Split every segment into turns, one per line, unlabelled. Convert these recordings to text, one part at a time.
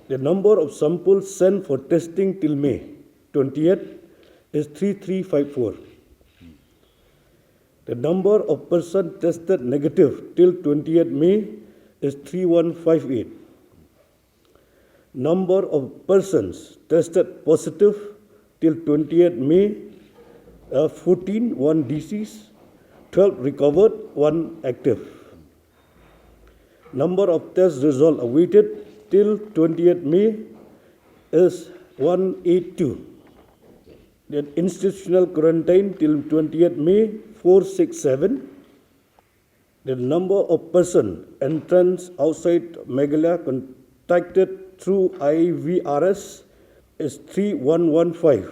The number of samples sent for testing till May 20th is 3354. The number of persons tested negative till 20th May is 3158. Number of persons tested positive till 20th May 14, 1 deceased, 12 recovered, 1 active. Number of test results awaited till 20th May is 182. The institutional quarantine till 20th May 467. The number of persons entrants outside Meghalaya contacted through IVRS is 3115.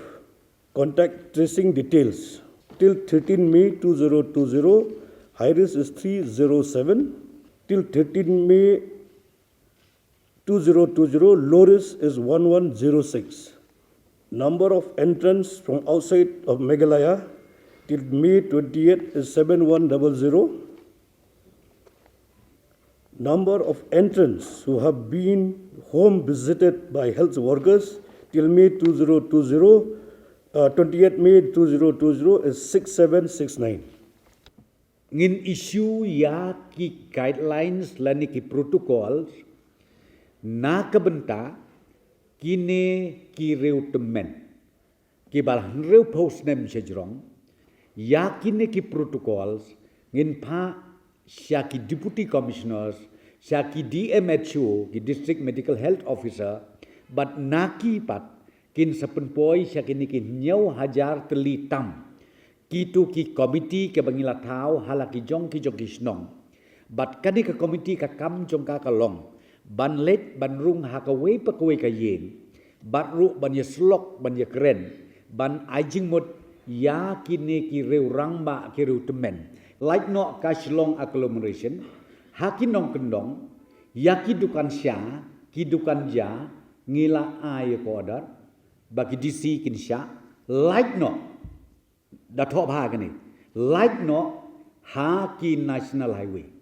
Contact tracing details till 13 May 2020. High risk is 307. Till 13 May 2020, low risk is 1106. Number of entrants from outside of Meghalaya till May 28th is 7100. Number of entrants who have been home visited by health workers till May 2020, 28th May 2020 is 6769.
Ngin isu ya ki guidelines lani ki protocols na kabenta kine ki reu temen ki balan reu post nem sejrong ya kine ki protocols ngin pa sya ki deputy commissioners sya ki DMHO ki district medical health officer but naki pat kin sepenpoi sya kini ki nyau hajar teli tam kitu ki komiti ke bangila tau halaki jong ki snong bat kani ke komiti ka kam jong ka kalong ban let ban rung ha ka we pa ka we ka yen bat ru ban ye slok ban ye kren ban ajing mot ya kini ki reu rangba ki reu temen like no ka shlong agglomeration hakinong kendong ya ki dukan sya ki dukan ja ngila ai ko adat bagi disi kin sya like no da thọ ba cái này like nó ha ki national highway